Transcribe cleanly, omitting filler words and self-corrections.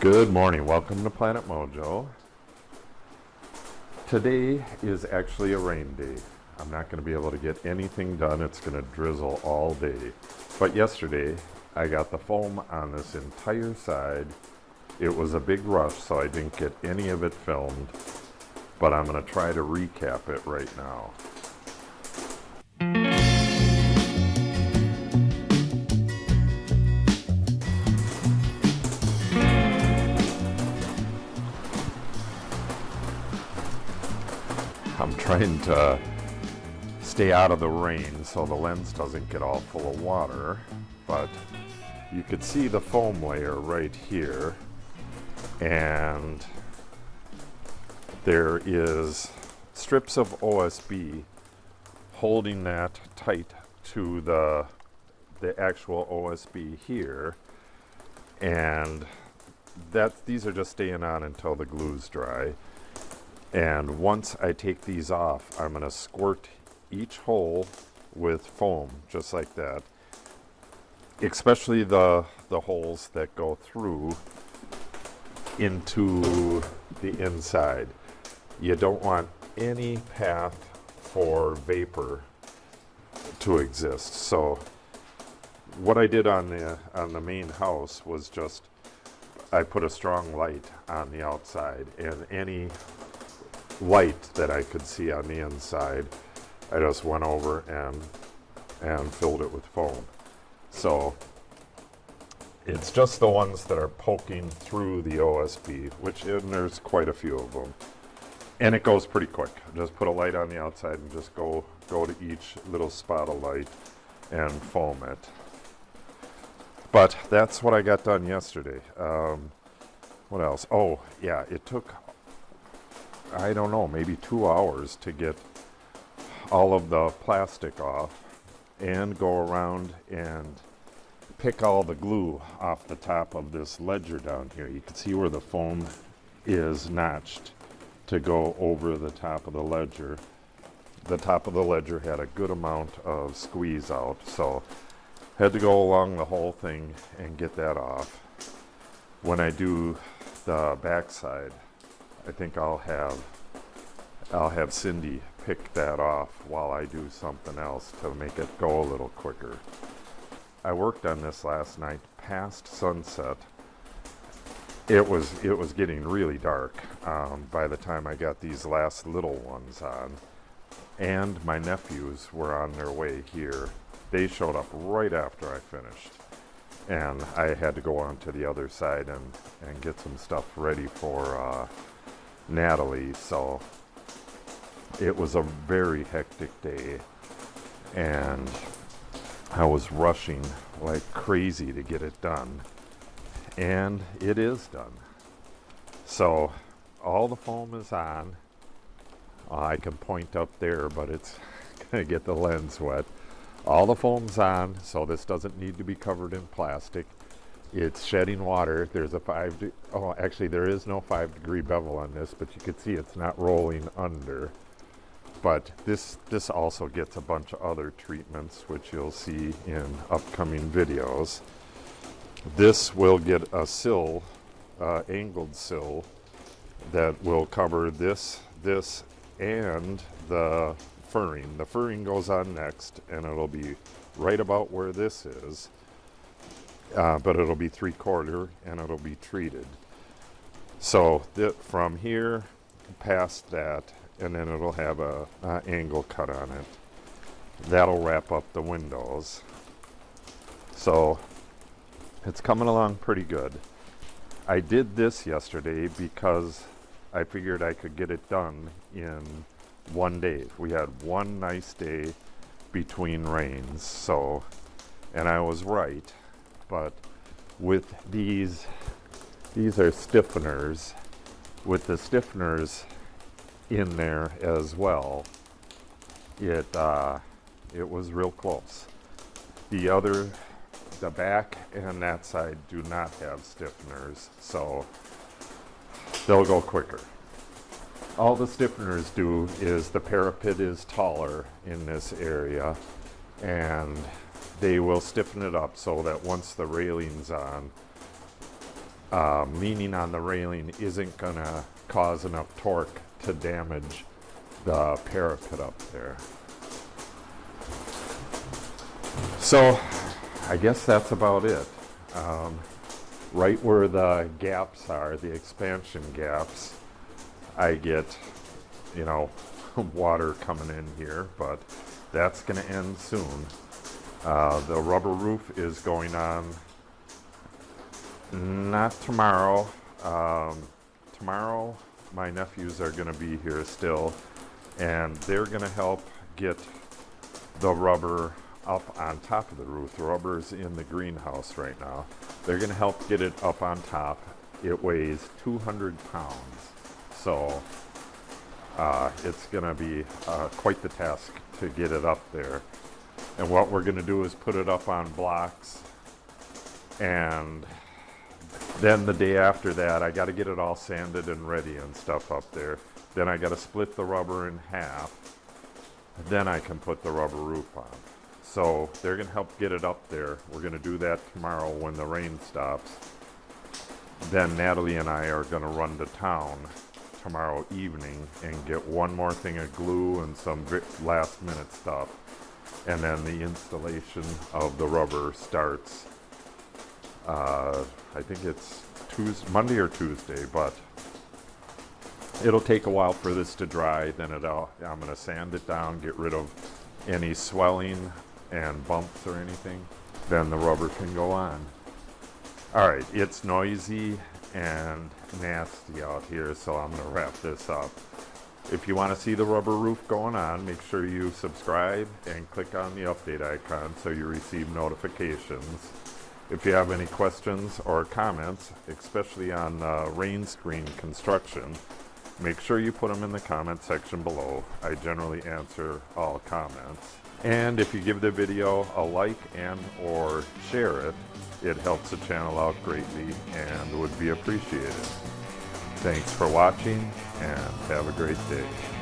Good morning, welcome to Planet Mojo. Today is actually a rain day. I'm not going to be able to get anything done. It's going to drizzle all day. But yesterday I got the foam on this entire side. It was a big rush, so I didn't get any of it filmed. But I'm going to try to recap it right now. I'm trying to stay out of the rain so the lens doesn't get all full of water, but you could see the foam layer right here, and there is strips of OSB holding that tight to the actual OSB here, and these are just staying on until the glue's dry. And once I take these off, I'm going to squirt each hole with foam, just like that. Especially the holes that go through into the inside. You don't want any path for vapor to exist. So what I did on the main house was just I put a strong light on the outside, and any light that I could see on the inside, I just went over and filled it with foam. So it's just the ones that are poking through the OSB, and there's quite a few of them. And it goes pretty quick. Just put a light on the outside and just go to each little spot of light and foam it. But that's what I got done yesterday. What else? Oh, yeah, it took, I don't know, maybe 2 hours to get all of the plastic off and go around and pick all the glue off the top of this ledger down here. You can see where the foam is notched to go over the top of the ledger. The top of the ledger had a good amount of squeeze out, so had to go along the whole thing and get that off. When I do the backside, I think I'll have Cindy pick that off while I do something else to make it go a little quicker. I worked on this last night past sunset. It was getting really dark by the time I got these last little ones on, and my nephews were on their way here. They showed up right after I finished, and I had to go on to the other side and get some stuff ready for Natalie. So it was a very hectic day, and I was rushing like crazy to get it done, and it is done. So all the foam is on. I can point up there, but it's gonna get the lens wet. All the foam's on, so this doesn't need to be covered in plastic. It's shedding water. There's a actually there is no 5-degree bevel on this, but you can see it's not rolling under. But this also gets a bunch of other treatments, which you'll see in upcoming videos. This will get a sill, angled sill, that will cover this, and the furring. The furring goes on next, and it'll be right about where this is. But it'll be 3/4 and it'll be treated. So from here past that, and then it'll have a angle cut on it. That'll wrap up the windows. So it's coming along pretty good. I did this yesterday because I figured I could get it done in one day. We had one nice day between rains, so, and I was right. But with these are stiffeners. With the stiffeners in there as well, it was real close. The back and that side do not have stiffeners, so they'll go quicker. All the stiffeners do is the parapet is taller in this area, and they will stiffen it up so that once the railing's on, leaning on the railing isn't gonna cause enough torque to damage the parapet up there. So I guess that's about it. Right where the gaps are, the expansion gaps, I get, you know, water coming in here, but that's going to end soon. The rubber roof is going on not tomorrow. Tomorrow my nephews are going to be here still, and they're going to help get the rubber up on top of the roof. The rubber is in the greenhouse right now. They're going to help get it up on top. It weighs 200 pounds, so it's going to be quite the task to get it up there. And what we're going to do is put it up on blocks, and then the day after that I got to get it all sanded and ready and stuff up there. Then I got to split the rubber in half, then I can put the rubber roof on. So they're going to help get it up there. We're going to do that tomorrow when the rain stops. Then Natalie and I are going to run to town tomorrow evening and get one more thing of glue and some last minute stuff. And then the installation of the rubber starts, I think it's Monday or Tuesday, but it'll take a while for this to dry. Then I'm going to sand it down, get rid of any swelling and bumps or anything. Then the rubber can go on. Alright, it's noisy and nasty out here, so I'm going to wrap this up. If you want to see the rubber roof going on, make sure you subscribe and click on the update icon so you receive notifications. If you have any questions or comments, especially on rain screen construction, make sure you put them in the comment section below. I generally answer all comments. And if you give the video a like and or share it, it helps the channel out greatly and would be appreciated. Thanks for watching and have a great day.